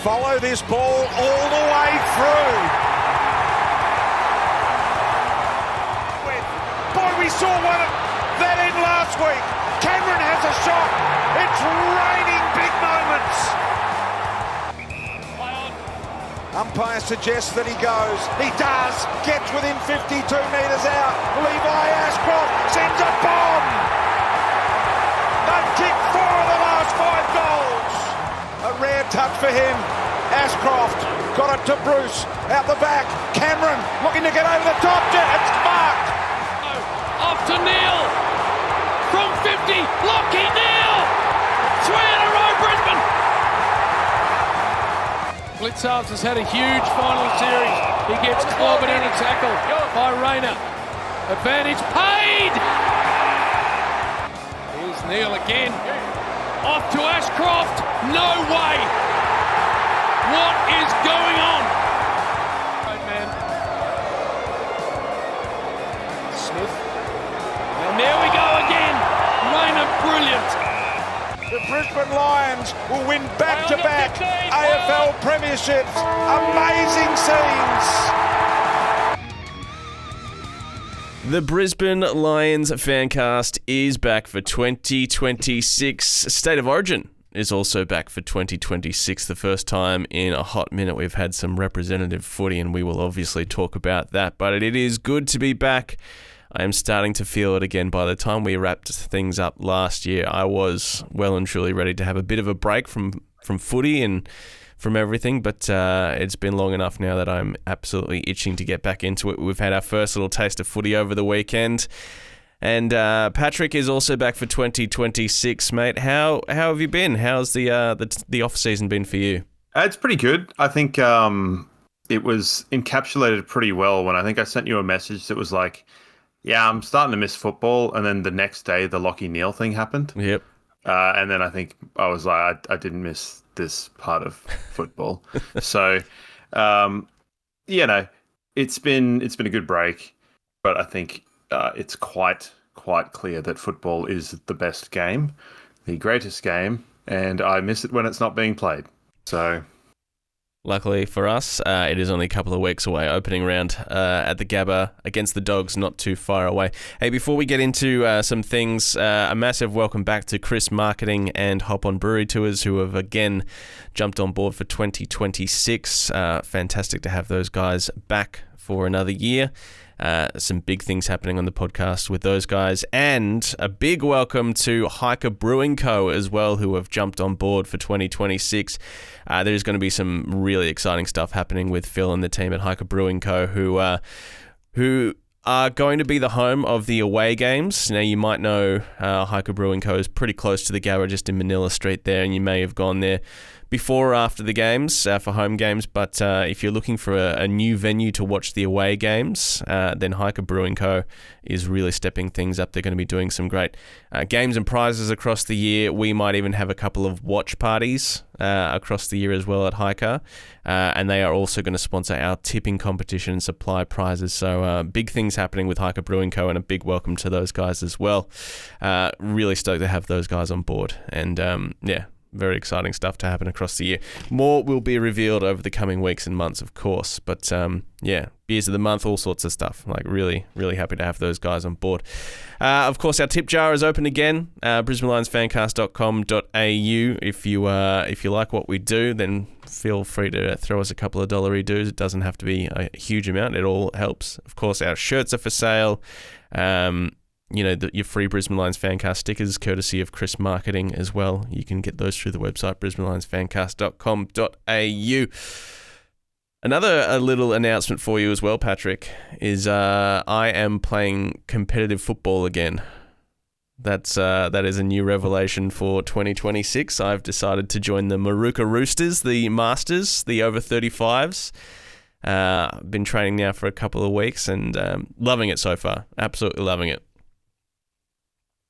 Follow this ball all the way through. Boy, we saw that in last week. Cameron has a shot. It's raining big moments. Umpire suggests that he goes. He does. Gets within 52 metres out. Levi Ashcroft sends a bomb. They've kicked 4 of the last 5 goals. A rare touch for him. Ashcroft got it to Bruce. Out the back. Cameron looking to get over the top. It's marked. Off to Neil. From 50. Lockie Neil. 3 in a row, Brisbane. Blitzarves has had a huge final series. He gets clobbered in a tackle by Rayner. Advantage paid. Here's Neil again. Off to Ashcroft. No way. What is going on? Right, man. Smith. And there we go again. Rayner, brilliant. The Brisbane Lions will win back-to-back AFL premierships. Amazing scenes. The Brisbane Lions fancast is back for 2026. State of Origin is also back for 2026. The first time in a hot minute we've had some representative footy, and we will obviously talk about that. But it is good to be back. I am starting to feel it again. By the time we wrapped things up last year, I was well and truly ready to have a bit of a break from footy and from everything, but it's been long enough now that I'm absolutely itching to get back into it. We've had our first little taste of footy over the weekend, and Patrick is also back for 2026, mate. How have you been? How's the off season been for you? It's pretty good. I think it was encapsulated pretty well when I think I sent you a message that was like, yeah, I'm starting to miss football. And then the next day, the Lockie Neal thing happened. Yep. And then I think I was like, I didn't miss this part of football. So, it's been a good break. But I think it's quite clear that football is the best game, the greatest game. And I miss it when it's not being played. So... Luckily for us, it is only a couple of weeks away. Opening round at the Gabba against the Dogs, not too far away. Hey, before we get into some things, a massive welcome back to Chris Marketing and Hop On Brewery Tours, who have again jumped on board for 2026. Fantastic to have those guys back for another year. Some big things happening on the podcast with those guys, and a big welcome to Hiker Brewing Co. as well, who have jumped on board for 2026. There's going to be some really exciting stuff happening with Phil and the team at Hiker Brewing Co. who are going to be the home of the away games. Now, you might know Hiker Brewing Co. is pretty close to the Gabba, just in Manila Street there, and you may have gone there before or after the games for home games. But if you're looking for a new venue to watch the away games, then Hiker Brewing Co. is really stepping things up. They're going to be doing some great games and prizes across the year. We might even have a couple of watch parties across the year as well at Hiker. And they are also going to sponsor our tipping competition and supply prizes. So big things happening with Hiker Brewing Co. and a big welcome to those guys as well. Really stoked to have those guys on board. And very exciting stuff to happen across the year. More will be revealed over the coming weeks and months, of course. But beers of the month, all sorts of stuff. Like really, really happy to have those guys on board. Of course, our tip jar is open again. BrisbaneLionsFancast.com.au. If you like what we do, then feel free to throw us a couple of $1 dues. It doesn't have to be a huge amount. It all helps. Of course, our shirts are for sale. Your free Brisbane Lions Fancast stickers, courtesy of Chris Marketing as well. You can get those through the website, BrisbaneLionsFancast.com.au. Another little announcement for you as well, Patrick, is I am playing competitive football again. That is a new revelation for 2026. I've decided to join the Maruka Roosters, the Masters, the over 35s. Been training now for a couple of weeks and loving it so far. Absolutely loving it.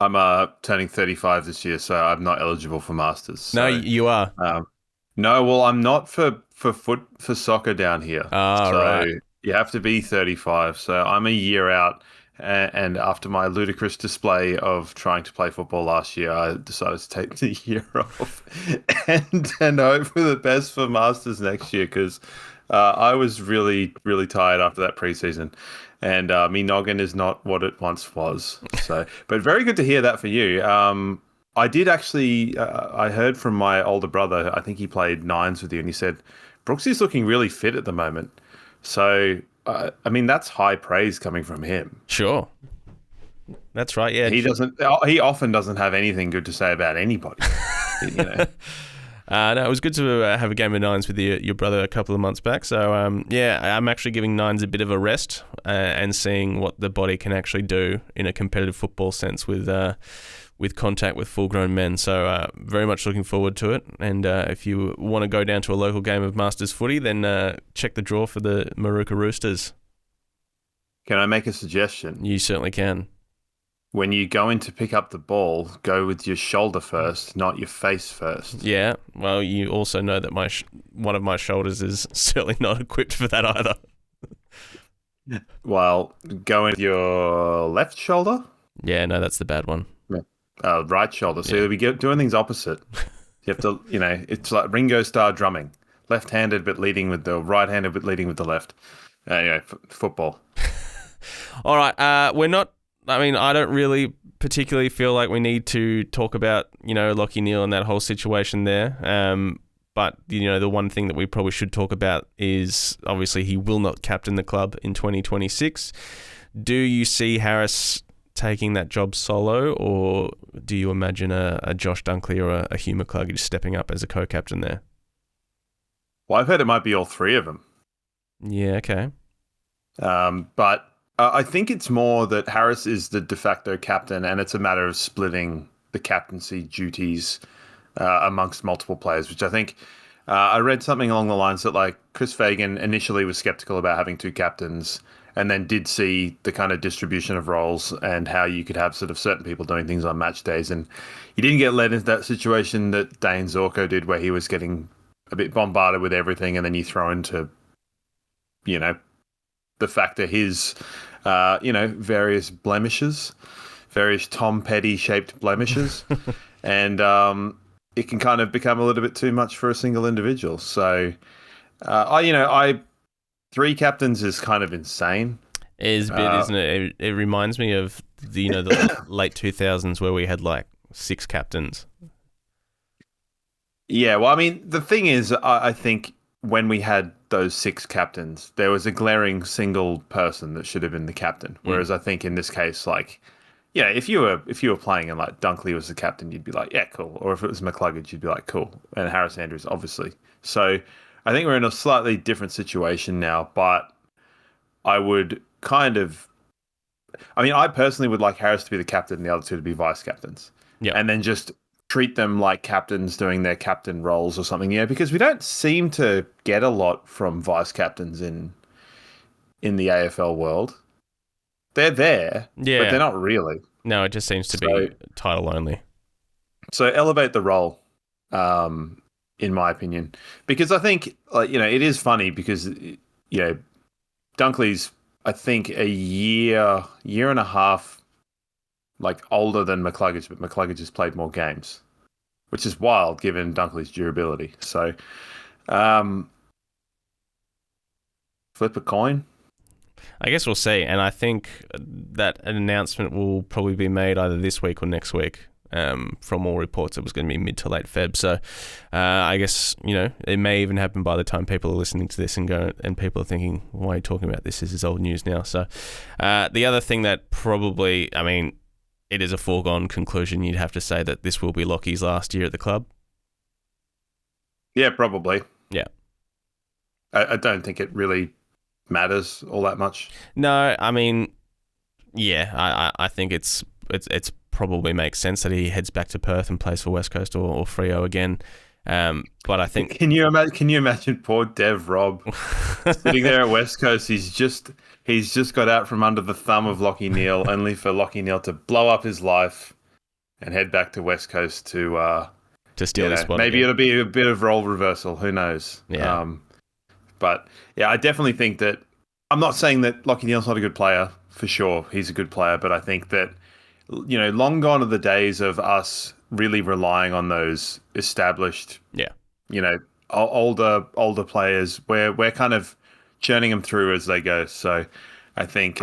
I'm turning 35 this year, so I'm not eligible for Masters. So, no, you are. No, well, I'm not for soccer down here. Oh, so right. You have to be 35. So I'm a year out, And after my ludicrous display of trying to play football last year, I decided to take the year off and hope for the best for Masters next year because I was really, really tired after that preseason. And me noggin is not what it once was. So, but very good to hear that for you. I did actually, I heard from my older brother, I think he played nines with you, and he said, Brooksy's looking really fit at the moment. So, I mean, that's high praise coming from him. Sure. That's right, yeah. He often doesn't have anything good to say about anybody. You know. No, it was good to have a game of nines with your brother a couple of months back. So, yeah, I'm actually giving nines a bit of a rest and seeing what the body can actually do in a competitive football sense with contact with full-grown men. So, very much looking forward to it. And if you want to go down to a local game of Masters footy, then check the draw for the Maruka Roosters. Can I make a suggestion? You certainly can. When you go in to pick up the ball, go with your shoulder first, not your face first. Yeah, well, you also know that one of my shoulders is certainly not equipped for that either. Well, go with your left shoulder? Yeah, no, that's the bad one. Right shoulder. So we get doing things opposite. You have to, it's like Ringo Starr drumming. Left-handed but leading with the right-handed but leading with the left. Anyway, football. All right, we're not... I mean, I don't really particularly feel like we need to talk about, Lachie Neale and that whole situation there. But, the one thing that we probably should talk about is obviously he will not captain the club in 2026. Do you see Harris taking that job solo, or do you imagine a Josh Dunkley or a Hugh McCluggage stepping up as a co-captain there? Well, I've heard it might be all three of them. Yeah, okay. But I think it's more that Harris is the de facto captain, and it's a matter of splitting the captaincy duties amongst multiple players, which I think I read something along the lines that like Chris Fagan initially was skeptical about having two captains and then did see the kind of distribution of roles and how you could have sort of certain people doing things on match days. And he didn't get led into that situation that Dane Zorko did where he was getting a bit bombarded with everything, and then you throw into, the fact of his, various blemishes, various Tom Petty-shaped blemishes. And it can kind of become a little bit too much for a single individual. So, three captains is kind of insane. It is a bit, isn't it? It reminds me of the late 2000s where we had like 6 captains. Yeah, well, I mean, the thing is, I think when we had those 6 captains, there was a glaring single person that should have been the captain. Whereas I think in this case, like, yeah, if you were playing and like Dunkley was the captain, you'd be like, yeah, cool. Or if it was McCluggage, you'd be like, cool. And Harris Andrews, obviously. So I think we're in a slightly different situation now, but I would I personally would like Harris to be the captain and the other two to be vice captains. Yeah. And then just treat them like captains doing their captain roles or something, because we don't seem to get a lot from vice captains in the AFL world. They're there, but they're not really. No, it just seems to be title only. So elevate the role, in my opinion, because I think, it is funny because, Dunkley's, I think, a year and a half, like older than McCluggage, but McCluggage has played more games, which is wild given Dunkley's durability. So, flip a coin. I guess we'll see, and I think that an announcement will probably be made either this week or next week. From all reports, it was going to be mid to late Feb. So, I guess it may even happen by the time people are listening to this and people are thinking, "Why are you talking about this? This is old news now." So, the other thing that probably, it is a foregone conclusion. You'd have to say that this will be Lachie's last year at the club. Yeah, probably. Yeah, I don't think it really matters all that much. No, I think it's probably makes sense that he heads back to Perth and plays for West Coast or Freo again. But I think can you imagine poor Dev Rob sitting there at West Coast? He's just got out from under the thumb of Lachie Neale, only for Lachie Neale to blow up his life and head back to West Coast to steal his spot. Maybe it'll be a bit of role reversal. Who knows? Yeah. But yeah, I definitely think that. I'm not saying that Lachie Neale's not a good player. for sure, he's a good player, but I think that, long gone are the days of us really relying on those established, Yeah. older players. We're kind of churning them through as they go. So I think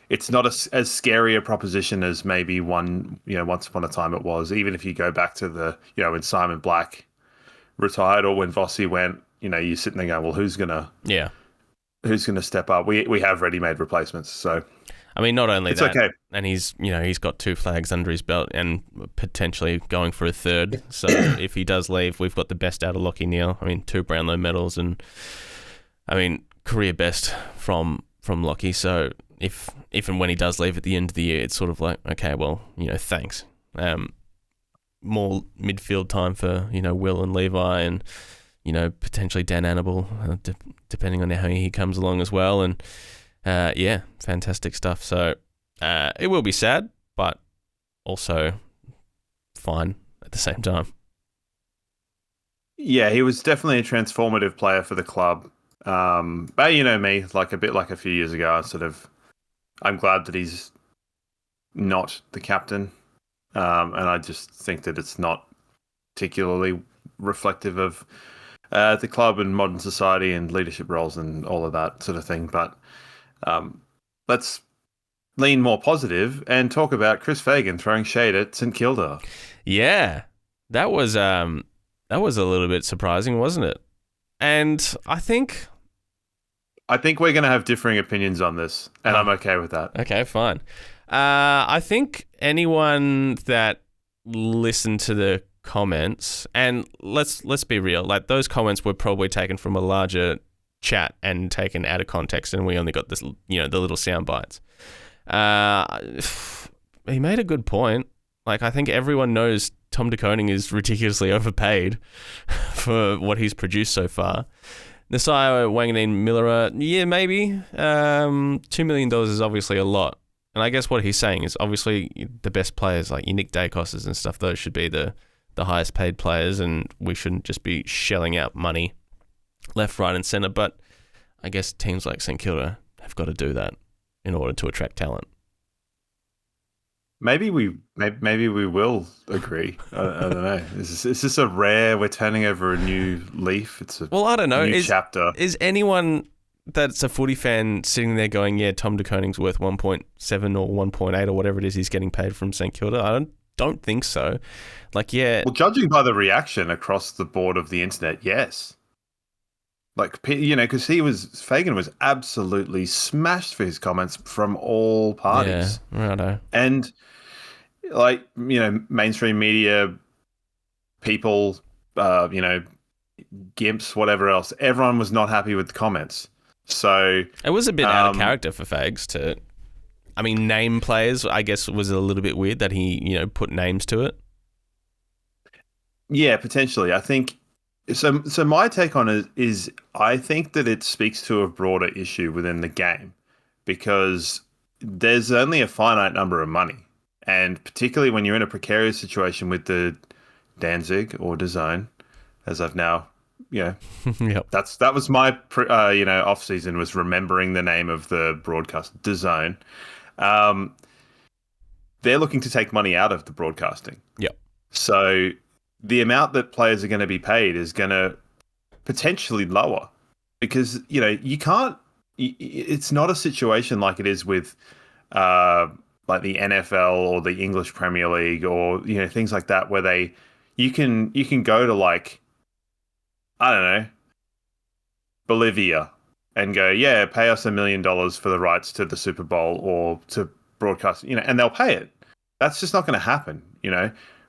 it's not as scary a proposition as maybe once upon a time it was. Even if you go back to when Simon Black retired or when Vossi went, you're sitting there going, well, who's gonna step up? We have ready-made replacements. So I mean, not only it's that, okay. And he's got 2 flags under his belt and potentially going for a third. So if he does leave, we've got the best out of Lachie Neale. I mean, 2 Brownlow medals and, career best from Lachie. So if and when he does leave at the end of the year, it's sort of like, okay, well, thanks. More midfield time for, Will and Levi and, potentially Dan Annable, depending on how he comes along as well. And, fantastic stuff. So it will be sad, but also fine at the same time. Yeah, he was definitely a transformative player for the club. But me, a bit like a few years ago, I'm glad that he's not the captain. And I just think that it's not particularly reflective of the club and modern society and leadership roles and all of that sort of thing. But let's lean more positive and talk about Chris Fagan throwing shade at St Kilda. Yeah, that was a little bit surprising, wasn't it? And I think we're going to have differing opinions on this, and I'm okay with that. Okay, fine. I think anyone that listened to the comments, and let's be real, like those comments were probably taken from a larger chat and taken out of context, and we only got this, the little sound bites. He made a good point. Like, I think everyone knows Tom de Koning is ridiculously overpaid for what he's produced so far. Nasiah Wanganeen Millera, yeah, maybe. $2 million is obviously a lot. And I guess what he's saying is obviously the best players, like your Nick Dacos's and stuff, those should be the highest paid players, and we shouldn't just be shelling out money left, right, and centre. But I guess teams like St Kilda have got to do that in order to attract talent. Maybe we will agree. I don't know. Is this a rare? We're turning over a new leaf. It's a I don't know. New chapter. Is anyone that's a footy fan sitting there going, yeah, Tom de Koning's worth 1.7 or 1.8 or whatever it is he's getting paid from St Kilda? I don't think so. Like, yeah. Well, judging by the reaction across the board of the internet, yes. Like, because Fagan was absolutely smashed for his comments from all parties. Yeah, righto. And, mainstream media, people, gimps, whatever else, everyone was not happy with the comments. So it was a bit out of character for Fags to, name players, I guess, was a little bit weird that he, put names to it. Yeah, potentially. I think so. My take on it is I think that it speaks to a broader issue within the game because there's only a finite number of money. And particularly when you're in a precarious situation with the Danzig or DAZN, as I've now, yep. that was my, off season was remembering the name of the broadcast, DAZN. They're looking to take money out of the broadcasting. Yep. So the amount that players are going to be paid is going to potentially lower because, you can't, it's not a situation like it is with, like the NFL or the English Premier League or, things like that where you can go to like, I don't know, Bolivia and go, yeah, pay us $1 million for the rights to the Super Bowl or to broadcast, and they'll pay it. That's just not going to happen.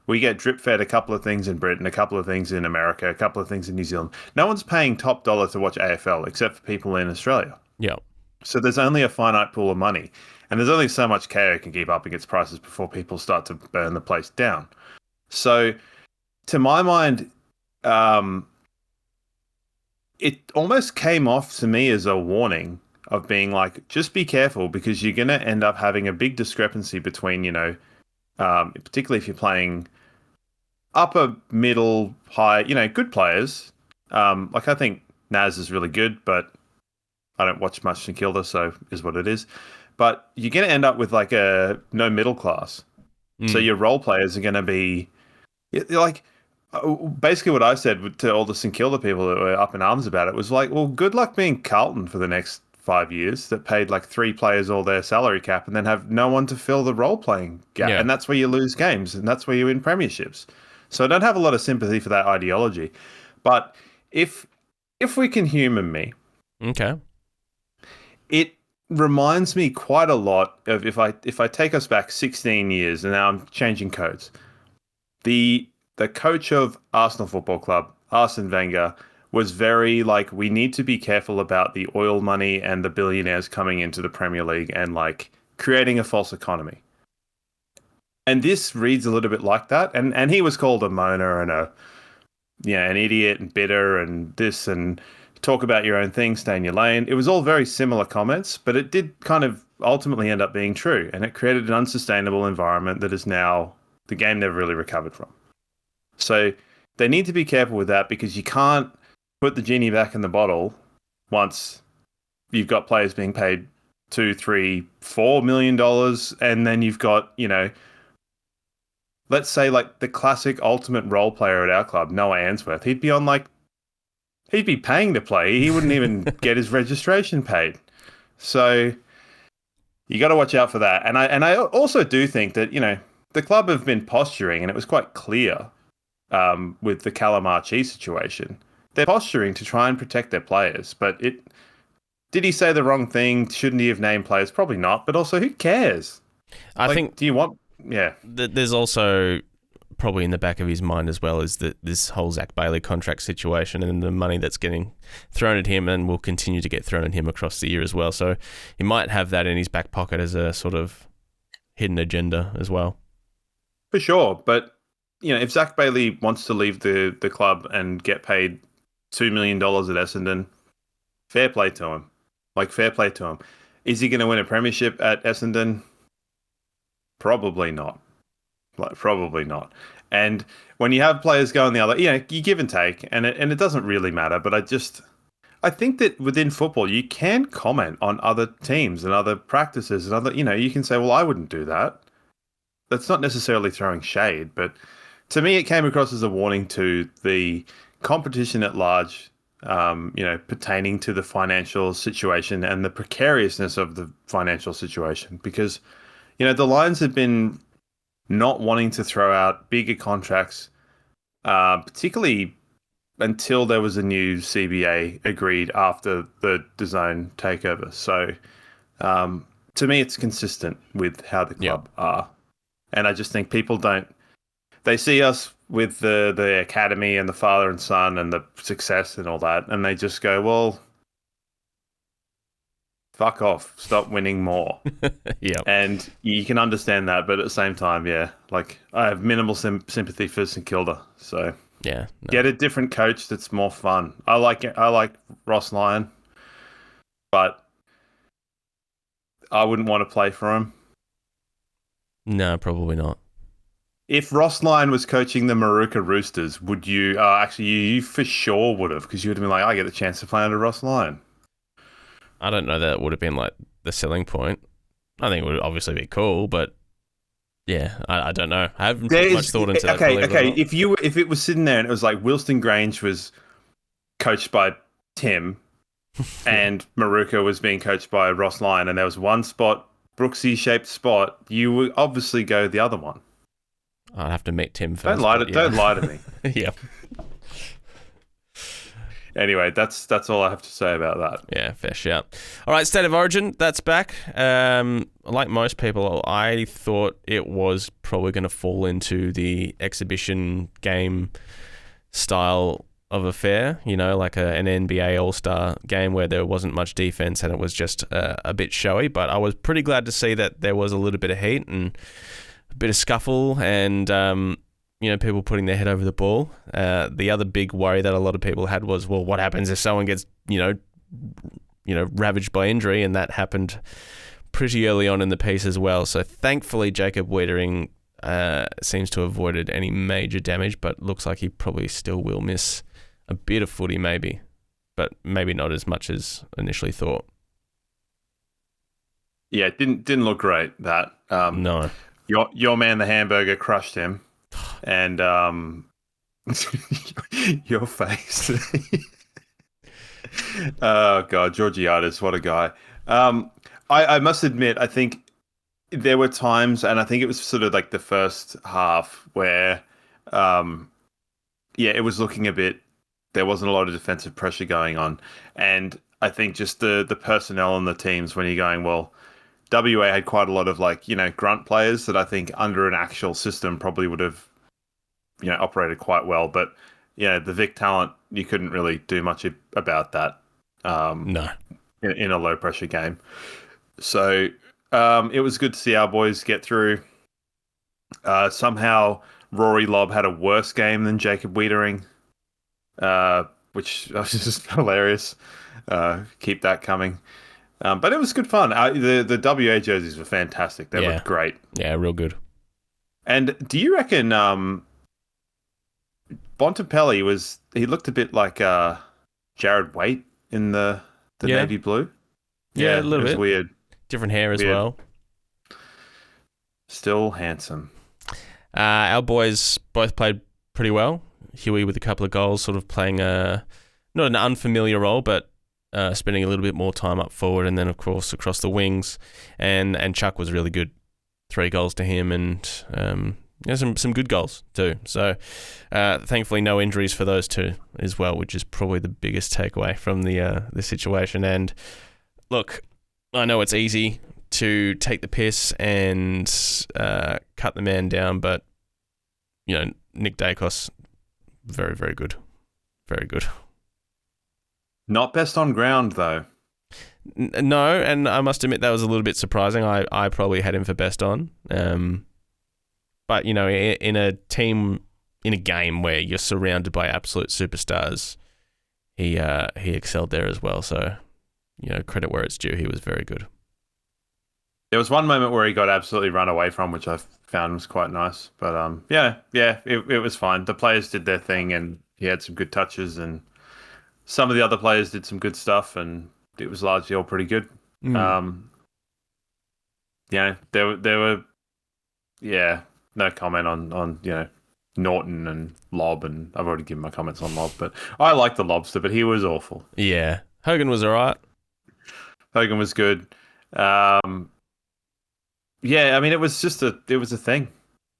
We get drip fed a couple of things in Britain, a couple of things in America, a couple of things in New Zealand. No one's paying top dollar to watch AFL except for people in Australia. Yeah. So there's only a finite pool of money. And there's only so much KO can keep up against prices before people start to burn the place down. So, to my mind, it almost came off to me as a warning of being like, just be careful because you're going to end up having a big discrepancy between, particularly if you're playing upper, middle, high, good players. Like I think Naz is really good, but I don't watch much in Kilda, so is what it is. but you're going to end up with like a no middle class. So your role players are going to be like, basically what I said to all the St Kilda people that were up in arms about it was like, well, good luck being Carlton for the next 5 years that paid like 3 players all their salary cap and then have no one to fill the role playing gap. Yeah. And that's where you lose games and that's where you win premierships. So I don't have a lot of sympathy for that ideology. But if we can humour me, Okay. it reminds me quite a lot of if I take us back 16 years, and now I'm changing codes. The coach of Arsenal Football Club, Arsene Wenger, was very like, we need to be careful about the oil money and the billionaires coming into the Premier League and like creating a false economy. And this reads a little bit like that. And he was called a moaner and an idiot and bitter and this and talk about your own thing, stay in your lane. It was all very similar comments, but it did kind of ultimately end up being true. And it created an unsustainable environment that is now the game never really recovered from. So they need to be careful with that because you can't put the genie back in the bottle once you've got players being paid $2, $3, $4 million. And then you've got, let's say like the classic ultimate role player at our club, Noah Answorth. He'd be paying to play. He wouldn't even get his registration paid. So you got to watch out for that. And I also do think that, the club have been posturing, and it was quite clear with the Calamarchi situation. They're posturing to try and protect their players. But did he say the wrong thing? Shouldn't he have named players? Probably not. But also, who cares? I think... Do you want... Yeah. There's also... probably in the back of his mind as well is that this whole Zach Bailey contract situation and the money that's getting thrown at him and will continue to get thrown at him across the year as well. So he might have that in his back pocket as a sort of hidden agenda as well. For sure. But, if Zach Bailey wants to leave the club and get paid $2 million at Essendon, fair play to him. Fair play to him. Is he going to win a premiership at Essendon? Probably not. Probably not. And when you have players going the other, you give and take, and it doesn't really matter. But I think that within football, you can comment on other teams and other practices and other, you can say, well, I wouldn't do that. That's not necessarily throwing shade, but to me, it came across as a warning to the competition at large, pertaining to the financial situation and the precariousness of the financial situation, because, the Lions have been not wanting to throw out bigger contracts, particularly until there was a new CBA agreed after the DAZN takeover. So to me, it's consistent with how the club are. And I just think people they see us with the academy and the father and son and the success and all that, and they just go, well, fuck off, stop winning more. Yeah. And you can understand that, but at the same time, I have minimal sympathy for St Kilda. So yeah, get a different coach that's more fun. I like Ross Lyon, but I wouldn't want to play for him. No, probably not. If Ross Lyon was coaching the Maruka Roosters, would you... actually, you for sure would have, because you would have been like, I get the chance to play under Ross Lyon. I don't know that it would have been like the selling point. I think it would obviously be cool, but yeah, I don't know. I haven't put much thought into that. Okay. If it was sitting there and it was like Wilston Grange was coached by Tim and Maruka was being coached by Ross Lyon, and there was one spot, Brooksy-shaped spot, you would obviously go the other one. I'd have to meet Tim first. Don't lie to me. Yeah. Anyway, that's all I have to say about that. Yeah, fair shout. All right, State of Origin, that's back. Like most people, I thought it was probably going to fall into the exhibition game style of affair, like an NBA All-Star game where there wasn't much defense and it was just a bit showy. But I was pretty glad to see that there was a little bit of heat and a bit of scuffle and people putting their head over the ball. The other big worry that a lot of people had was, well, what happens if someone gets, ravaged by injury? And that happened pretty early on in the piece as well. So thankfully, Jacob Wiedering seems to have avoided any major damage, but looks like he probably still will miss a bit of footy maybe, but maybe not as much as initially thought. Yeah, it didn't look great. That No. your man, the hamburger, crushed him, and your face. Oh God, Georgiades, what a guy. I must admit, I think there were times, and I think it was sort of like the first half where, yeah, it was looking a bit. There wasn't a lot of defensive pressure going on, and I think just the personnel on the teams when you're going, well, WA had quite a lot of grunt players that I think under an actual system probably would have operated quite well, but the Vic talent, you couldn't really do much about that. No. In a low pressure game. So it was good to see our boys get through. Somehow Rory Lobb had a worse game than Jacob Wiedering, which was just hilarious. Keep that coming. But it was good fun. The WA jerseys were fantastic. They looked great. Yeah, real good. And do you reckon Bontempelli he looked a bit like Jared Waite in the navy blue? Yeah, a little bit. It was weird. Different hair as well. Still handsome. Our boys both played pretty well. Huey with a couple of goals, sort of playing not an unfamiliar role, but spending a little bit more time up forward, and then of course across the wings. And Chuck was really good. 3 goals to him, and some good goals too. So thankfully no injuries for those two as well, which is probably the biggest takeaway from the situation. And look, I know it's easy to take the piss and cut the man down, but Nick Dacos, very, very good. Very good. Not best on ground, though. No, and I must admit that was a little bit surprising. I probably had him for best on. But, in a team, in a game where you're surrounded by absolute superstars, he excelled there as well. So, credit where it's due. He was very good. There was one moment where he got absolutely run away from, which I found was quite nice. But it was fine. The players did their thing, and he had some good touches, and some of the other players did some good stuff, and it was largely all pretty good. There were no comment on Norton and Lobb, and I've already given my comments on Lobb, but I like the Lobster, but he was awful. Yeah, Hogan was all right. Hogan was good. Yeah, I mean, it was a thing.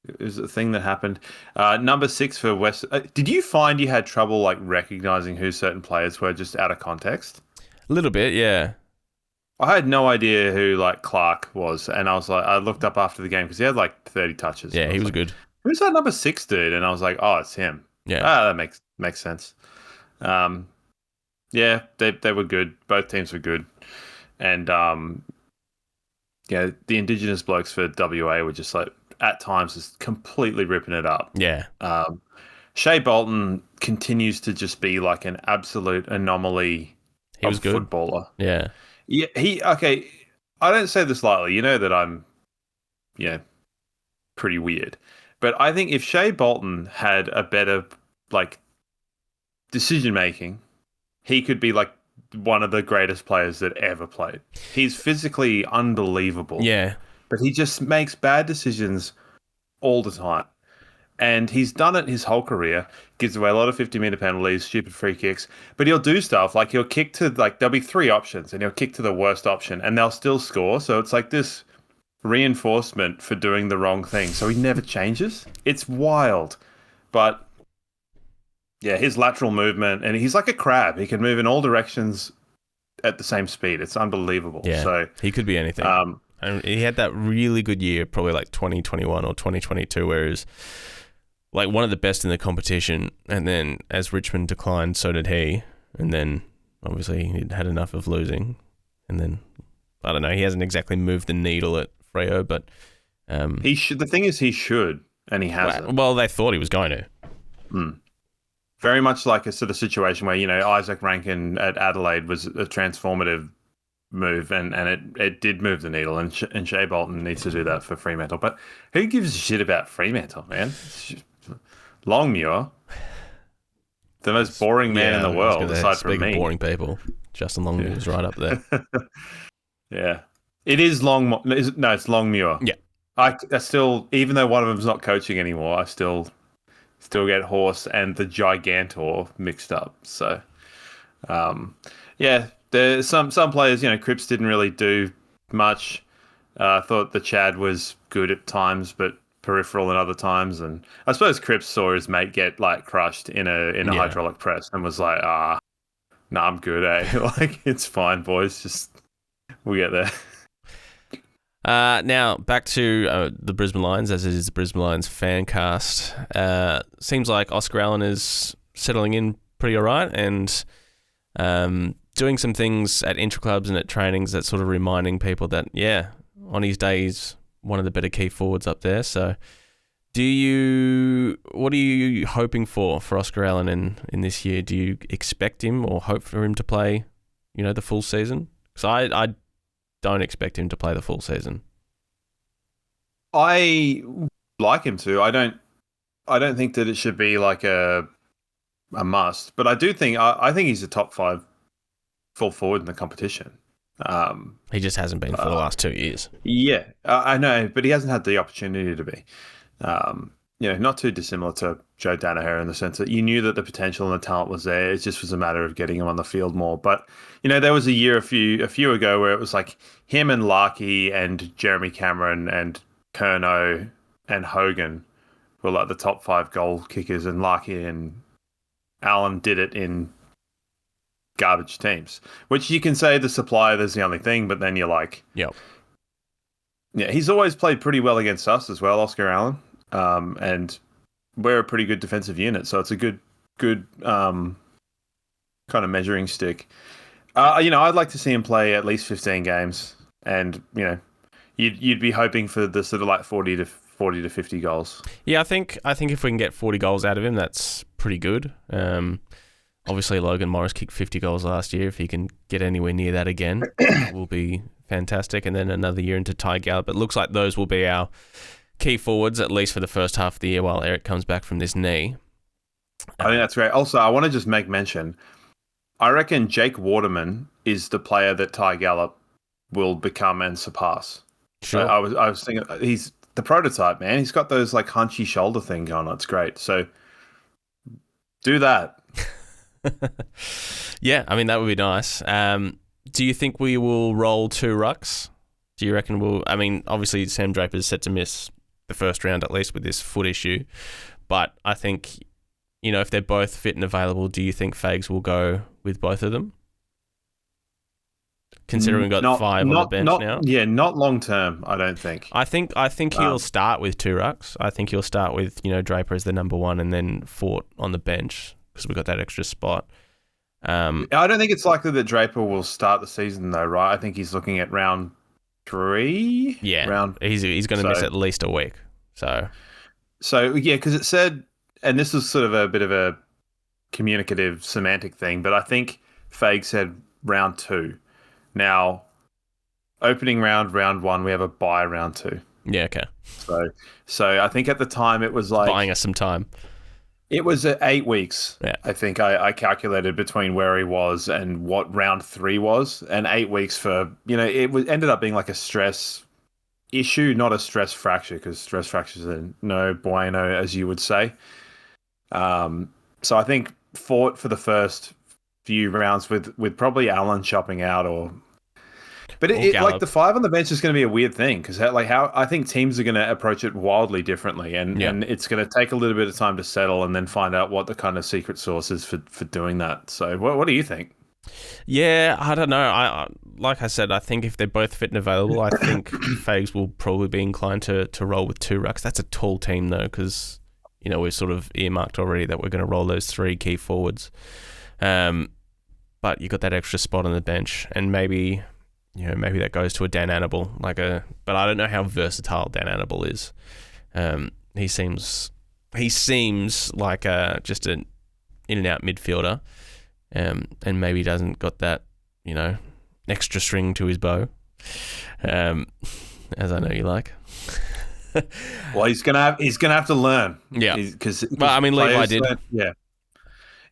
It was a thing that happened. Number 6 for West. Did you find you had trouble recognizing who certain players were just out of context? A little bit, yeah. I had no idea who Clark was, and I was I looked up after the game because he had 30 touches. Yeah, he was good. Who's that number 6 dude? And I was like, oh, it's him. Yeah, that makes sense. Yeah, they were good. Both teams were good, and the Indigenous blokes for WA were just at times just completely ripping it up. Yeah. Shea Bolton continues to just be an absolute anomaly. He was good. Footballer. Yeah. Yeah. Okay. I don't say this lightly. You know that I'm, pretty weird. But I think if Shea Bolton had a better decision making, he could be one of the greatest players that ever played. He's physically unbelievable. Yeah. But he just makes bad decisions all the time. And he's done it his whole career, gives away a lot of 50-meter penalties, stupid free kicks, but he'll do stuff he'll kick to there'll be 3 options and he'll kick to the worst option and they'll still score. So it's this reinforcement for doing the wrong thing. So he never changes. It's wild. But yeah, his lateral movement, and he's like a crab. He can move in all directions at the same speed. It's unbelievable. Yeah, so he could be anything. And he had that really good year, probably 2021 or 2022, where he was one of the best in the competition. And then as Richmond declined, so did he. And then obviously he'd had enough of losing. And then, I don't know, he hasn't exactly moved the needle at Freo, but he should. The thing is, he should, and he hasn't. Well, they thought he was going to. Very much like a sort of situation where, Isaac Rankin at Adelaide was a transformative move, and it did move the needle, and Shea Bolton needs to do that for Fremantle. But who gives a shit about Fremantle, man? Longmuir, the most boring man in the world, aside from me. Speaking of boring people, Justin Longmuir is right up there. Yeah. It is no, it's Longmuir. Yeah. I still, even though one of them's not coaching anymore, I still get Horse and the Gigantor mixed up. So, yeah, there's some players. Cripps didn't really do much. I thought the Chad was good at times, but peripheral in other times. And I suppose Cripps saw his mate get like crushed in a hydraulic press and was like, no, I'm good, eh? Like, it's fine, boys. Just we'll get there. Now, back to the Brisbane Lions, as it is the Brisbane Lions fan cast. Seems like Oscar Allen is settling in pretty all right and doing some things at intra-clubs and at trainings that's sort of reminding people that, yeah, on his day, he's one of the better key forwards up there. So what are you hoping for Oscar Allen in this year? Do you expect him or hope for him to play, the full season? Because I don't expect him to play the full season. I like him to. I don't think that it should be like a must, but I do think I think he's a top 5 full forward in the competition. He just hasn't been for the last 2 years. Yeah, I know, but he hasn't had the opportunity to be. Not too dissimilar to Joe Danaher in the sense that you knew that the potential and the talent was there. It just was a matter of getting him on the field more. But there was a year a few ago where it was like him and Larkey and Jeremy Cameron and Curnow and Hogan were like the top 5 goal kickers, and Larkey and Allen did it in garbage teams. Which you can say the supply, there's the only thing, but then you're like, yep. Yeah, he's always played pretty well against us as well, Oscar Allen. And we're a pretty good defensive unit, so it's a good kind of measuring stick. I'd like to see him play at least 15 games, and you'd be hoping for the sort of like 40 to 50 goals. Yeah, I think if we can get 40 goals out of him, that's pretty good. Obviously, Logan Morris kicked 50 goals last year. If he can get anywhere near that again, it will be fantastic. And then another year into Ty Gallup. It looks like those will be our key forwards, at least for the first half of the year while Eric comes back from this knee. I think that's great. Also, I want to just make mention, I reckon Jake Waterman is the player that Ty Gallup will become and surpass. Sure. So I was thinking, he's the prototype, man. He's got those like hunchy shoulder thing going on. It's great. So do that. Yeah, I mean, that would be nice. Do you think we will roll 2 rucks? Do you reckon obviously Sam Draper is set to miss the first round at least with this foot issue, but I think, if they're both fit and available, do you think Fags will go with both of them? Considering we've got 5 on the bench now. Yeah, not long term, I don't think. I think he'll start with 2 rucks. I think he'll start with, Draper as the number 1 and then Fort on the bench because we've got that extra spot. I don't think it's likely that Draper will start the season though, right? I think he's looking at round 3. Yeah, he's going to miss at least a week. So yeah, because it said, and this is sort of a bit of a communicative semantic thing, but I think Fag said round 2. Now, opening round 1, we have a bye round 2. Yeah, okay. So I think at the time it was like buying us some time. It was 8 weeks. Yeah. I think I calculated between where he was and what round 3 was, and 8 weeks for ended up being like a stress issue, not a stress fracture, because stress fractures are no bueno, as you would say. So I think Fort for the first few rounds with probably Allen chopping out but like the 5 on the bench is going to be a weird thing because how I think teams are going to approach it wildly differently, and it's going to take a little bit of time to settle and then find out what the kind of secret sauce is for doing that. So what do you think? Yeah, I don't know. Like I said, I think if they're both fit and available, I think Fags will probably be inclined to roll with 2 rucks. That's a tall team though, because we've sort of earmarked already that we're going to roll those 3 key forwards. But you got that extra spot on the bench, and maybe that goes to a Dan Annable, but I don't know how versatile Dan Annable is. He seems like just an in and out midfielder, and maybe doesn't got that extra string to his bow, as I know you like. Well, he's gonna have to learn. Yeah, because Levi did. Yeah.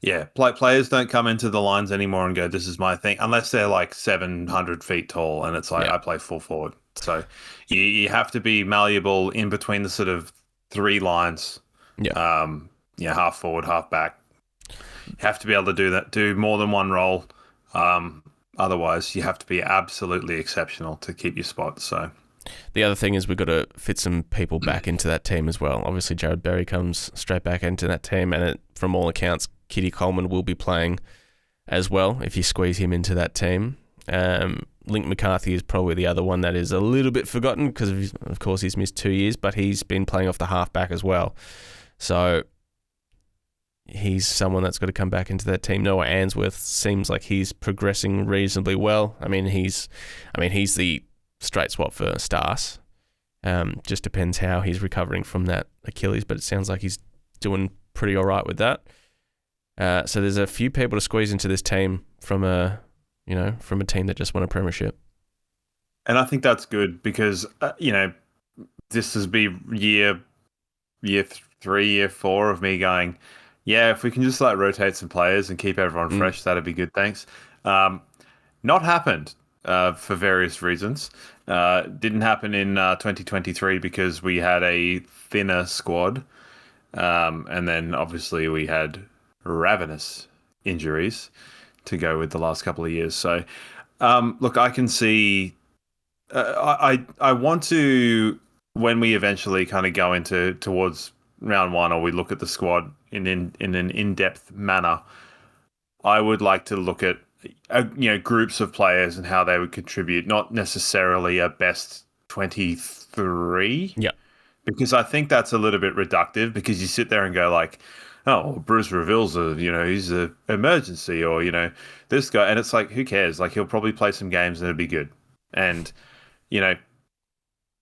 Yeah, players don't come into the lines anymore and go, "This is my thing," unless they're like 700 feet tall, and it's like Yeah. I play full forward. So you have to be malleable in between the sort of three lines. Yeah. Half forward, half back. You have to be able to do that, do more than one role. Otherwise, you have to be absolutely exceptional to keep your spot. So The other thing is we've got to fit some people back into that team as well. Obviously, Jared Berry comes straight back into that team, and from all accounts, Kitty Coleman will be playing as well if you squeeze him into that team. Link McCarthy is probably the other one that is a little bit forgotten because, of course, he's missed 2 years, but he's been playing off the halfback as well. So he's someone that's got to come back into that team. Noah Answorth seems like he's progressing reasonably well. I mean, he's the straight swap for Stars. Just depends how he's recovering from that Achilles, but it sounds like he's doing pretty all right with that. So there's a few people to squeeze into this team from a team that just won a premiership. And I think that's good because, this has been year 3, year 4 of me going, yeah, if we can just rotate some players and keep everyone fresh, that'd be good. Thanks. Not happened for various reasons. Didn't happen in 2023 because we had a thinner squad. And then obviously we had ravenous injuries to go with the last couple of years. So, look, I can see. I want to, when we eventually kind of go towards round 1, or we look at the squad in an in-depth manner, I would like to look at groups of players and how they would contribute, not necessarily a best 23. Yeah. Because I think that's a little bit reductive because you sit there and go like, oh, Bruce Reville's he's an emergency, or, this guy. And it's like, who cares? Like, he'll probably play some games and it'll be good. And,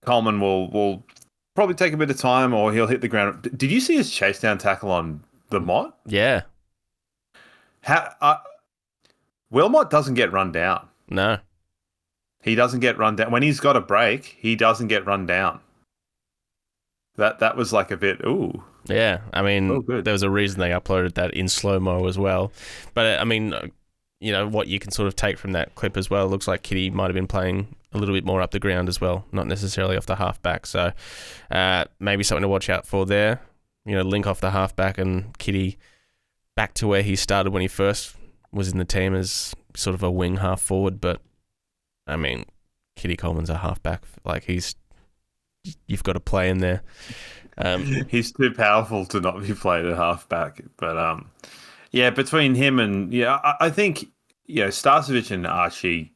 Coleman will probably take a bit of time, or he'll hit the ground. Did you see his chase down tackle on the Mott? Yeah. Wilmot doesn't get run down. No. He doesn't get run down. When he's got a break, he doesn't get run down. That was like a bit, ooh. Yeah, I mean, there was a reason they uploaded that in slow-mo as well. But, I mean, what you can sort of take from that clip as well, looks like Kitty might have been playing a little bit more up the ground as well, not necessarily off the halfback. So maybe something to watch out for there. Link off the halfback and Kitty back to where he started when he first was in the team as sort of a wing half forward. But, I mean, Kitty Coleman's a halfback. Like, you've got to play in there. He's too powerful to not be played at halfback. But between him and I think Starcevic and Archie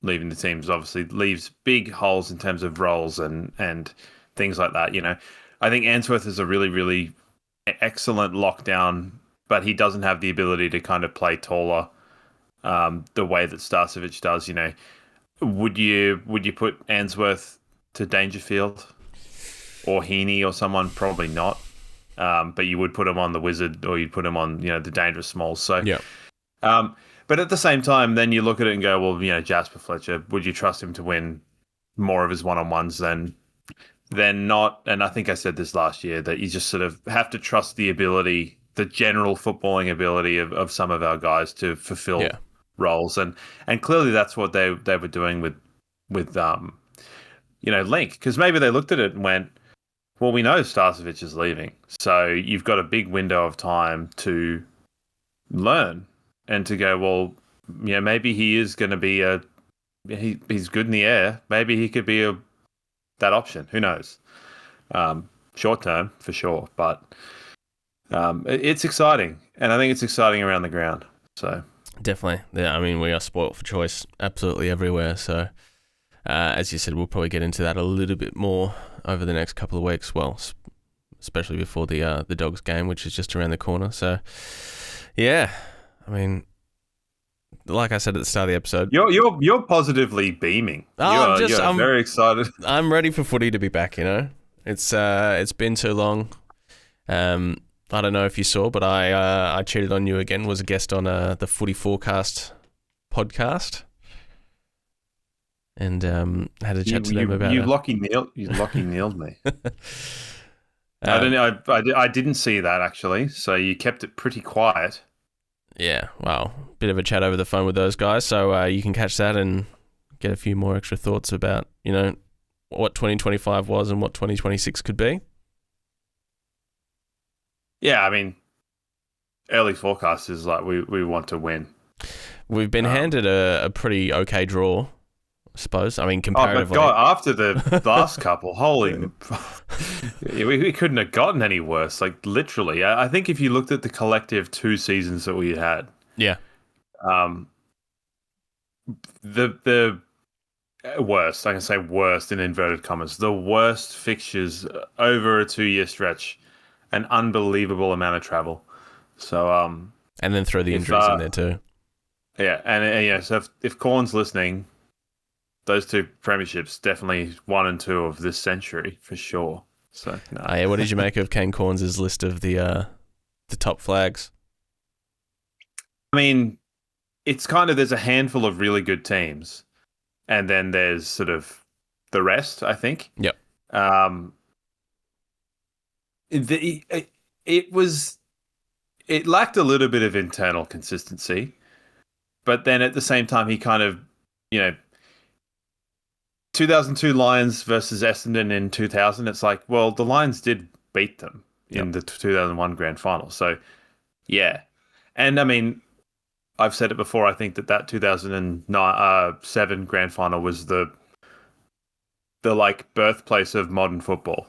leaving the teams obviously leaves big holes in terms of roles and things like that. I think Answorth is a really, really excellent lockdown, but he doesn't have the ability to kind of play taller the way that Starcevic does. Would you put Answorth to Dangerfield or Heaney or someone? Probably not. But you would put him on the Wizard, or you'd put him on, the Dangerous Smalls. So, yeah. But at the same time, then you look at it and go, well, Jasper Fletcher, would you trust him to win more of his one-on-ones than not? And I think I said this last year, that you just sort of have to trust the ability, the general footballing ability of some of our guys to fulfill roles. And clearly that's what they were doing with Link, because maybe they looked at it and went, well, we know Starcevic is leaving, so you've got a big window of time to learn and to go, well, maybe he is going to be he's good in the air. Maybe he could be that option. Who knows? Short term, for sure, but it's exciting, and I think it's exciting around the ground. So definitely, yeah. I mean, we are spoilt for choice absolutely everywhere. So, as you said, we'll probably get into that a little bit more over the next couple of weeks. Well, especially before the Dogs game, which is just around the corner. So, yeah, I mean, like I said at the start of the episode, you're positively beaming. I'm very excited. I'm ready for footy to be back. It's been too long. I don't know if you saw, but I cheated on you again. Was a guest on the Footy Forecast podcast. And had a chat to them about you lucky nailed me. I didn't see that actually. So you kept it pretty quiet. Yeah, well, bit of a chat over the phone with those guys, so you can catch that and get a few more extra thoughts about, what 2025 was and what 2026 could be. Yeah, I mean, early forecast is like we want to win. We've been handed a pretty okay draw, I suppose. I mean, Oh, comparatively. but God, after the last couple, holy... we couldn't have gotten any worse, like literally. I think if you looked at the collective 2 seasons that we had, Yeah. the worst, I can say worst in inverted commas, the worst fixtures over a 2-year stretch, an unbelievable amount of travel. So, and then throw the injuries in there too. Yeah, and so if Corn's listening, those 2 premierships definitely 1 and 2 of this century for sure. So, no. Yeah, what did you make of Kane Corns' list of the top flags? I mean, it's kind of, there's a handful of really good teams, and then there's sort of the rest, I think. Yep. It lacked a little bit of internal consistency, but then at the same time, he kind of, 2002 Lions versus Essendon in 2000, it's like, well, the Lions did beat them in the 2001 grand final. So, yeah. And I mean, I've said it before, I think that 2007 grand final was the like birthplace of modern football,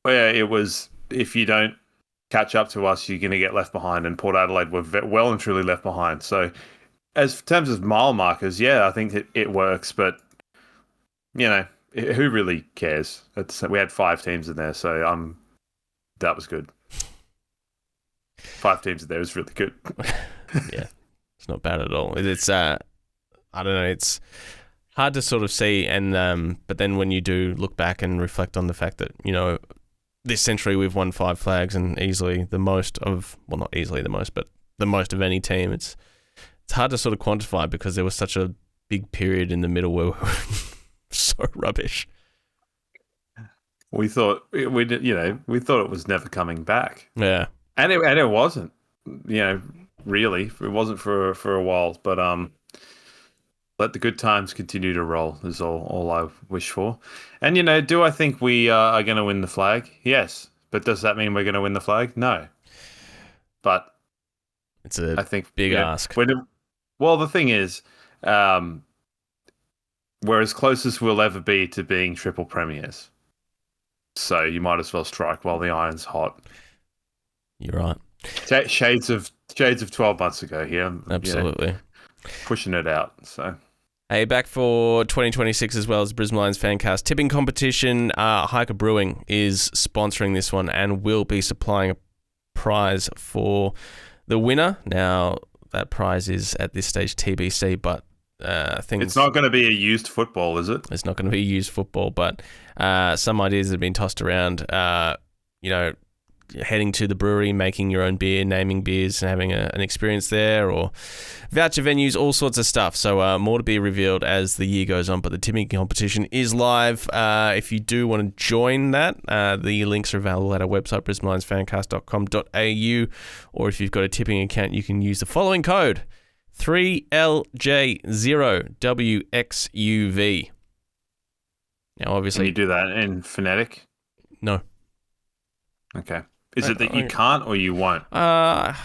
where it was, if you don't catch up to us, you're going to get left behind, and Port Adelaide were well and truly left behind. So, as in terms of mile markers, yeah, I think it works, but who really cares? We had 5 teams in there, so that was good. 5 teams in there is really good. Yeah, it's not bad at all. It's I don't know, it's hard to sort of see, and but then when you do look back and reflect on the fact that this century we've won 5 flags and easily the most of, well, not easily the most, but the most of any team. It's hard to sort of quantify because there was such a big period in the middle where we were so rubbish. We thought we thought it was never coming back. Yeah, and it wasn't. Really, it wasn't for a while. But let the good times continue to roll is all I wish for. And do I think we are going to win the flag? Yes, but does that mean we're going to win the flag? No. But it's I think big ask. Well, the thing is, we're as close as we'll ever be to being triple premiers. So you might as well strike while the iron's hot. You're right. Shades of 12 months ago here. Absolutely. Pushing it out. So, hey, back for 2026 as well as Brisbane Lions Fancast tipping competition. Hiker Brewing is sponsoring this one and will be supplying a prize for the winner. Now, that prize is at this stage TBC, but it's not going to be a used football, is it? It's not going to be a used football, but some ideas have been tossed around. Heading to the brewery, making your own beer, naming beers and having an experience there, or voucher venues, all sorts of stuff. So more to be revealed as the year goes on, but the tipping competition is live. If you do want to join that, the links are available at our website, brisbanelionsfancast.com.au, or if you've got a tipping account, you can use the following code, 3LJ0WXUV. Now, obviously... Can you do that in phonetic? No. Okay. Is it that you can't or you won't? I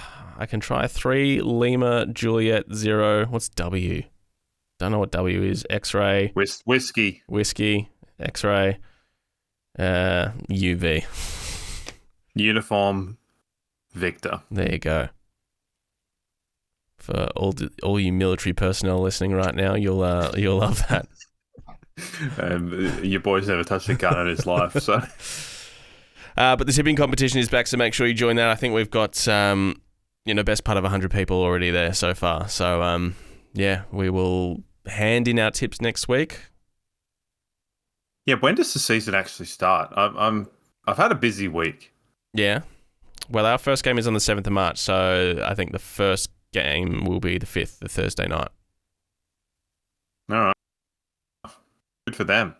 can try 3 Lima Juliet 0. What's W? Don't know what W is. X-ray. Whiskey. X-ray. UV. Uniform. Victor. There you go. For all you military personnel listening right now, you'll love that. Your boy's never touched a gun in his life, so. But the tipping competition is back, so make sure you join that. I think we've got, best part of 100 people already there so far. So, we will hand in our tips next week. Yeah, when does the season actually start? I've had a busy week. Yeah. Well, our first game is on the 7th of March, so I think the first game will be the 5th, the Thursday night. All right. Good for them.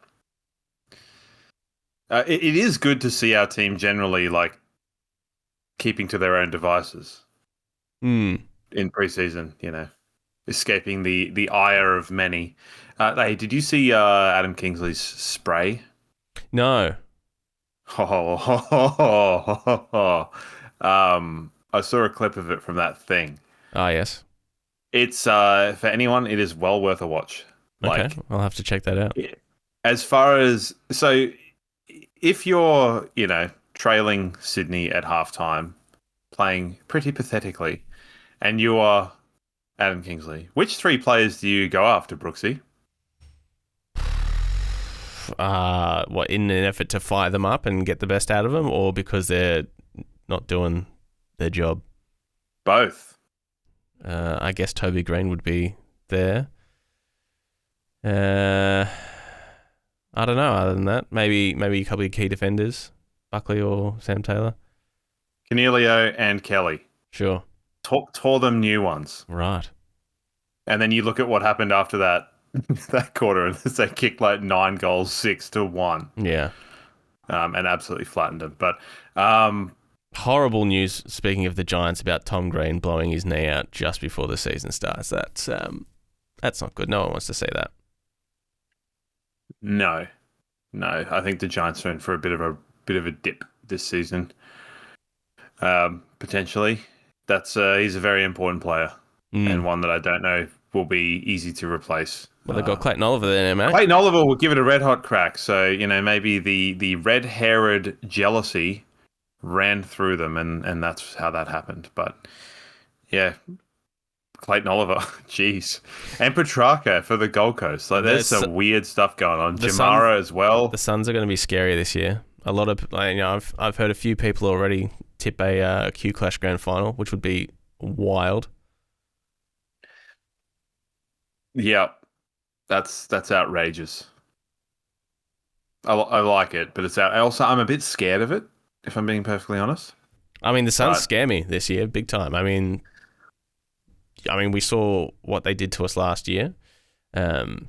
It is good to see our team generally keeping to their own devices. in preseason, escaping the ire of many. Hey, did you see Adam Kingsley's spray? No. I saw a clip of it from that thing. Ah, yes. It's for anyone, it is well worth a watch. Okay, I'll have to check that out. As far as if you're trailing Sydney at halftime, playing pretty pathetically, and you are Adam Kingsley, which 3 players do you go after, Brooksy? What, in an effort to fire them up and get the best out of them, or because they're not doing their job? Both. I guess Toby Green would be there. I don't know. Other than that, maybe a couple of key defenders, Buckley or Sam Taylor. Cornelio and Kelly. Sure. Tore them new ones. Right. And then you look at what happened after that quarter, and they kicked like 9 goals, 6-1. Yeah. And absolutely flattened them. But horrible news. Speaking of the Giants, about Tom Green blowing his knee out just before the season starts. That's not good. No one wants to see that. No. I think the Giants are in for a bit of a dip this season. Potentially. He's a very important player, and one that I don't know will be easy to replace. Well, they've got Clayton Oliver there, mate. Clayton Oliver will give it a red hot crack. So maybe the red-haired jealousy ran through them, and that's how that happened. But yeah, Clayton Oliver, jeez, and Petrarca for the Gold Coast. Like, there's some weird stuff going on. Jamara as well. The Suns are going to be scary this year. A lot of I've heard a few people already tip a Q Clash grand final, which would be wild. Yeah, that's outrageous. I like it, but it's out. I'm a bit scared of it, if I'm being perfectly honest. I mean, the Suns scare me this year, big time. I mean, we saw what they did to us last year, in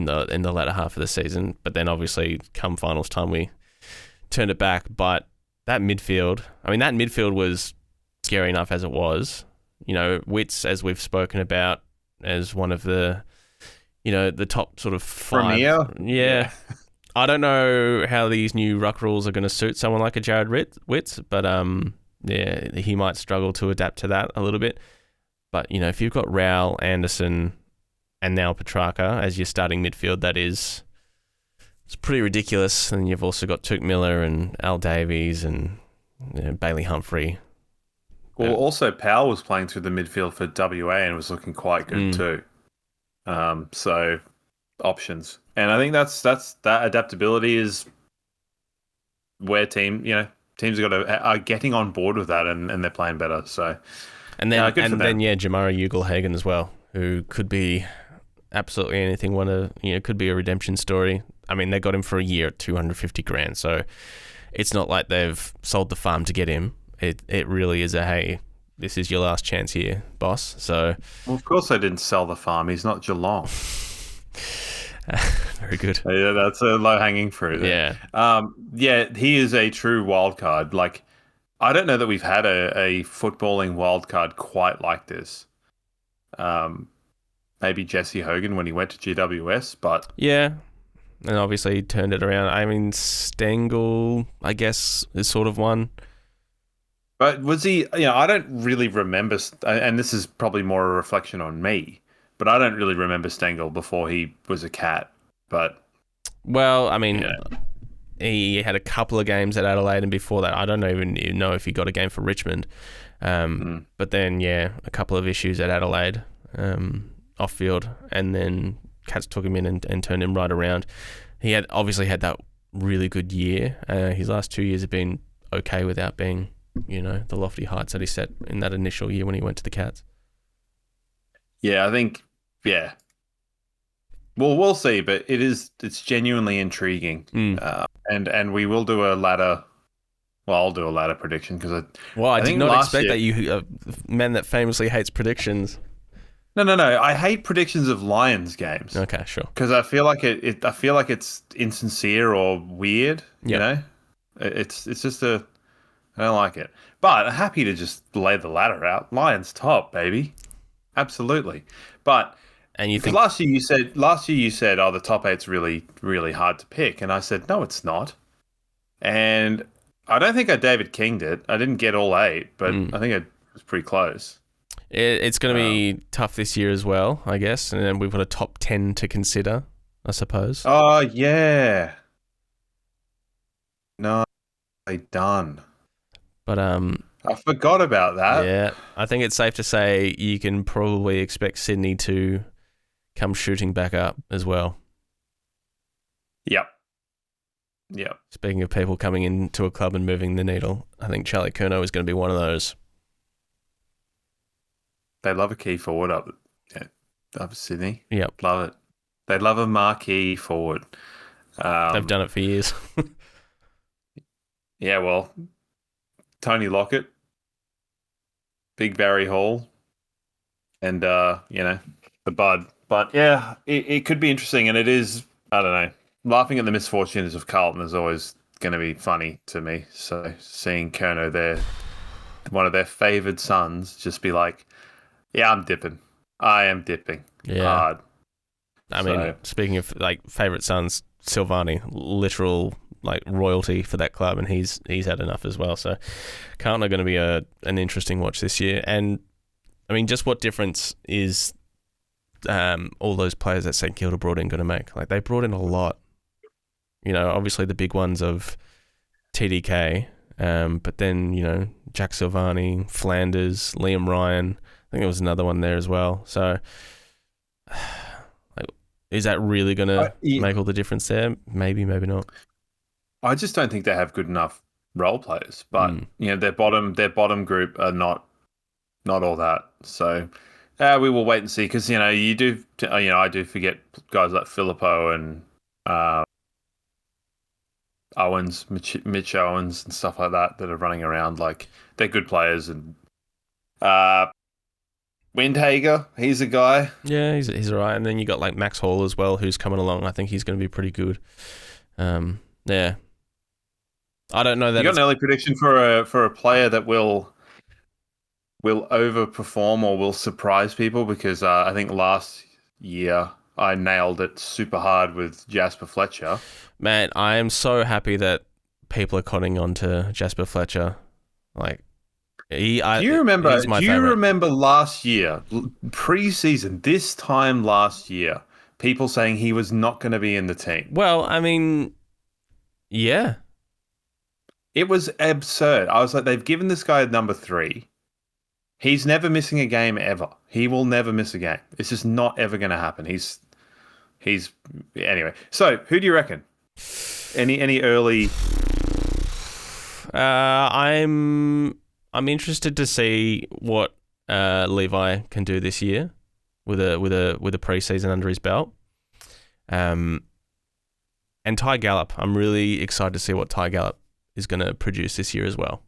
the latter half of the season. But then, obviously, come finals time, we turned it back. But that midfield was scary enough as it was. Wits, as we've spoken about, as one of the, the top sort of 5. Premier? Yeah. I don't know how these new ruck rules are going to suit someone like a Jared Witts, but he might struggle to adapt to that a little bit. But, if you've got Raul, Anderson, and now Petrarca as your starting midfield, it's pretty ridiculous. And you've also got Tuke Miller and Al Davies and Bailey Humphrey. Well, also Powell was playing through the midfield for WA and was looking quite good too. So options, and I think that's that adaptability is where teams are getting on board with that, and they're playing better. So and then Jamara Ugle-Hagan as well, who could be absolutely anything. Could be a redemption story. I mean, they got him for a year at $250,000, so it's not like they've sold the farm to get him. It really is hey, this is your last chance here, boss. So, well, of course they didn't sell the farm. He's not Geelong. Very good. Yeah, that's a low-hanging fruit. Yeah. He is a true wild card. Like, I don't know that we've had a footballing wild card quite like this. Maybe Jesse Hogan when he went to GWS, but yeah. And obviously he turned it around. I mean, Stengel, I guess, is sort of one. But was he, I don't really remember, and this is probably more a reflection on me, but I don't really remember Stengel before he was a Cat. But well, I mean, he had a couple of games at Adelaide, and before that, I don't even know if he got a game for Richmond. But then, a couple of issues at Adelaide, off field, and then Cats took him in and turned him right around. He had obviously had that really good year. His last 2 years have been okay without being, the lofty heights that he set in that initial year when he went to the Cats. Yeah, I think, Well, we'll see, but it's genuinely intriguing. And we will do a ladder. Well, I'll do a ladder prediction because I did not expect that you, a man that famously hates predictions. No. I hate predictions of Lions games. Okay, sure. Because I feel like I feel like it's insincere or weird. Yep. It's just a I don't like it. But I'm happy to just lay the ladder out. Lions top, baby. Absolutely. But And you because think last year you said, oh, the top eight's really, really hard to pick. And I said, no, it's not. And I don't think I David King'd it. I didn't get all 8, but I think it was pretty close. it's going to be tough this year as well, I guess. And then we've got a top 10 to consider, I suppose. Oh, yeah. No, they done. But I forgot about that. yeah, I think it's safe to say you can probably expect Sydney to come shooting back up as well. Yep. Speaking of people coming into a club and moving the needle, I think Charlie Curnow is going to be one of those. They love a key forward up Sydney. Yep. Love it. They love a marquee forward. They've done it for years. Yeah, well, Tony Lockett, Big Barry Hall, and, the Bud. But, yeah, it could be interesting, and it is, I don't know, laughing at the misfortunes of Carlton is always going to be funny to me. So seeing Curnow there, one of their favoured sons, just be like, yeah, I'm dipping. I am dipping hard. I mean, speaking of, like, favourite sons, Silvani, literal like royalty for that club, and he's had enough as well. So Carlton are going to be an interesting watch this year. And I mean, just what difference is all those players that St Kilda brought in going to make? Like, they brought in a lot. You know, obviously the big ones of TDK, but then, you know, Jack Silvani, Flanders, Liam Ryan. I think there was another one there as well. So like, is that really going to make all the difference there? Maybe, maybe not. I just don't think they have good enough role players. But you know, their bottom group are not all that. So we will wait and see, because I do forget guys like Filippo and Owens, Mitch Owens, and stuff like that are running around. Like, they're good players. And Windhager, he's a guy. Yeah, he's all right. And then you got like Max Hall as well, who's coming along. I think he's going to be pretty good. Yeah. I don't know that. You got an early prediction for a player that will overperform or will surprise people? Because I think last year I nailed it super hard with Jasper Fletcher. Man, I am so happy that people are cotting on to Jasper Fletcher. Like, do you remember last year, pre-season, this time last year, people saying he was not going to be in the team? Well, I mean, yeah. It was absurd. I was like, they've given this guy number 3. He's never missing a game ever. He will never miss a game. It's just not ever going to happen. He's anyway. So, who do you reckon? Any early? I'm interested to see what Levi can do this year with a preseason under his belt. And Ty Gallup. I'm really excited to see what Ty Gallup is going to produce this year as well.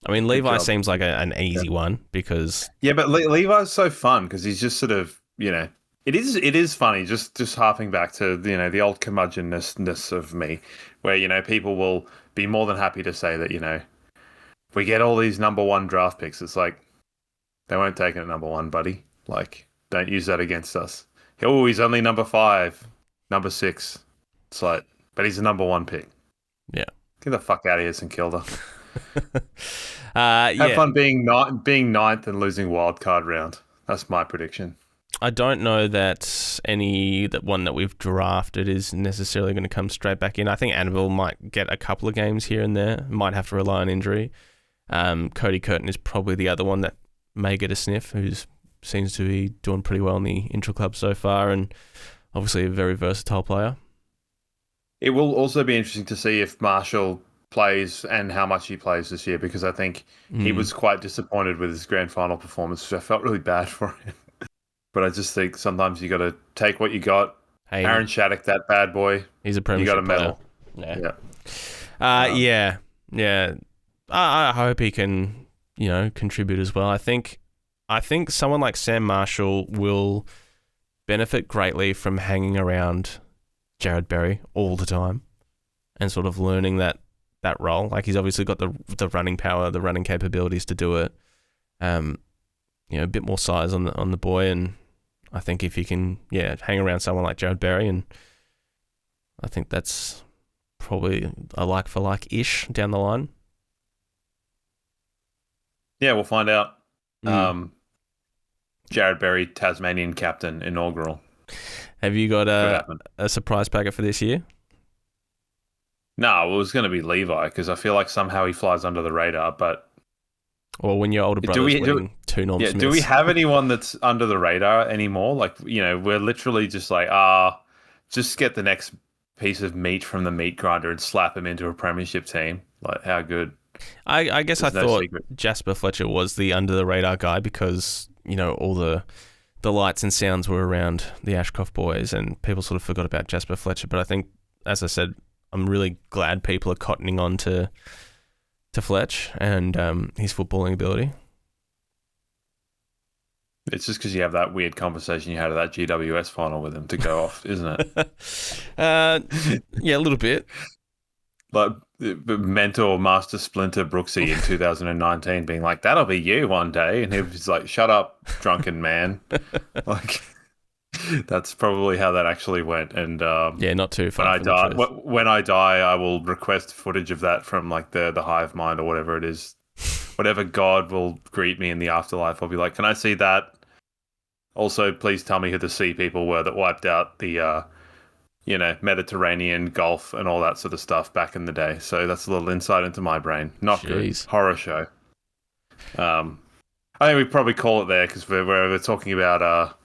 I mean, Levi seems like an easy one because... Yeah, but Levi's so fun because he's just sort of, it is funny, just harping back to, the old curmudgeonness of me, where, people will be more than happy to say that, we get all these number 1 draft picks. It's like, they won't take it at number 1, buddy. Like, don't use that against us. Oh, he's only number 5, number 6. It's like, but he's a number 1 pick. Yeah. Get the fuck out of here, St Kilda. Have fun being ninth and losing wildcard round. That's my prediction. I don't know that that one that we've drafted is necessarily going to come straight back in. I think Annabelle might get a couple of games here and there. Might have to rely on injury. Cody Curtin is probably the other one that may get a sniff, who seems to be doing pretty well in the intra-club so far, and obviously a very versatile player. It will also be interesting to see if Marshall plays and how much he plays this year, because I think he was quite disappointed with his grand final performance. I felt really bad for him. But I just think sometimes you got to take what you got. Hey, Aaron Shattuck, that bad boy. He's a premiership You got a medal. Yeah. Yeah. I hope he can, contribute as well. I think someone like Sam Marshall will benefit greatly from hanging around Jared Berry all the time and sort of learning that that role. Like, he's obviously got the running power, the running capabilities to do it. A bit more size on the boy, and I think if he can, hang around someone like Jared Berry, and I think that's probably a like for like ish down the line. Yeah, we'll find out. Jared Berry, Tasmanian captain, inaugural. Have you got a surprise packet for this year? No, it was going to be Levi, because I feel like somehow he flies under the radar. But when your older brother's winning 2 Norm Smiths. Do we have anyone that's under the radar anymore? Like, we're literally just like, just get the next piece of meat from the meat grinder and slap him into a premiership team. Like, how good? I guess There's I no thought secret. Jasper Fletcher was the under the radar guy because, all the lights and sounds were around the Ashcroft boys and people sort of forgot about Jasper Fletcher. But I think, as I said, I'm really glad people are cottoning on to Fletch and his footballing ability. It's just because you have that weird conversation you had at that GWS final with him to go off, isn't it? Yeah, a little bit. Like, mentor Master Splinter Brooksy in 2019 being like, that'll be you one day. And he was like, shut up, drunken man. Like, that's probably how that actually went. And not too far. When I die, I will request footage of that from like the hive mind or whatever it is. Whatever God will greet me in the afterlife, I'll be like, can I see that? Also, please tell me who the sea people were that wiped out the Mediterranean Gulf and all that sort of stuff back in the day. So that's a little insight into my brain. Not good. Horror show. I think we probably call it there because we're talking about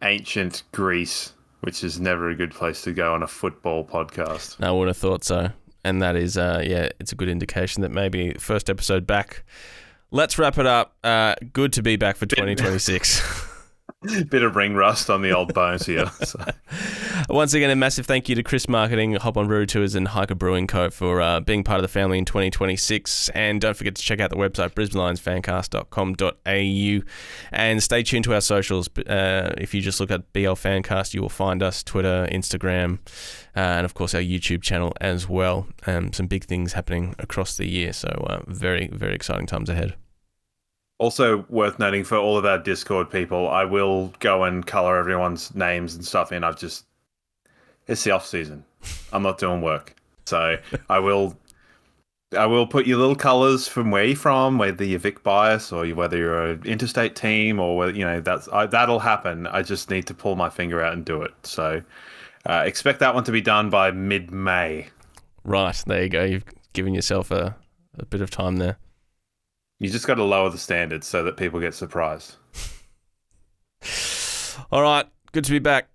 ancient Greece, which is never a good place to go on a football podcast. I would have thought so. And that is, it's a good indication that maybe first episode back. Let's wrap it up. Good to be back for 2026. Bit of ring rust on the old bones here. So. Once again, a massive thank you to Chris Marketing, Hop On Brewery Tours and Hiker Brewing Co. for being part of the family in 2026. And don't forget to check out the website, brisbanelionsfancast.com.au, and stay tuned to our socials. If you just look at BL Fancast, you will find us, Twitter, Instagram, and of course our YouTube channel as well. Some big things happening across the year, so very, very exciting times ahead. Also worth noting for all of our Discord people, I will go and colour everyone's names and stuff in. It's the off season. I'm not doing work. So I will put your little colours from where you're from, whether you're Vic Bias or whether you're an interstate team or whether, that'll happen. I just need to pull my finger out and do it. So expect that one to be done by mid-May. Right, there you go. You've given yourself a bit of time there. You just got to lower the standards so that people get surprised. All right. Good to be back.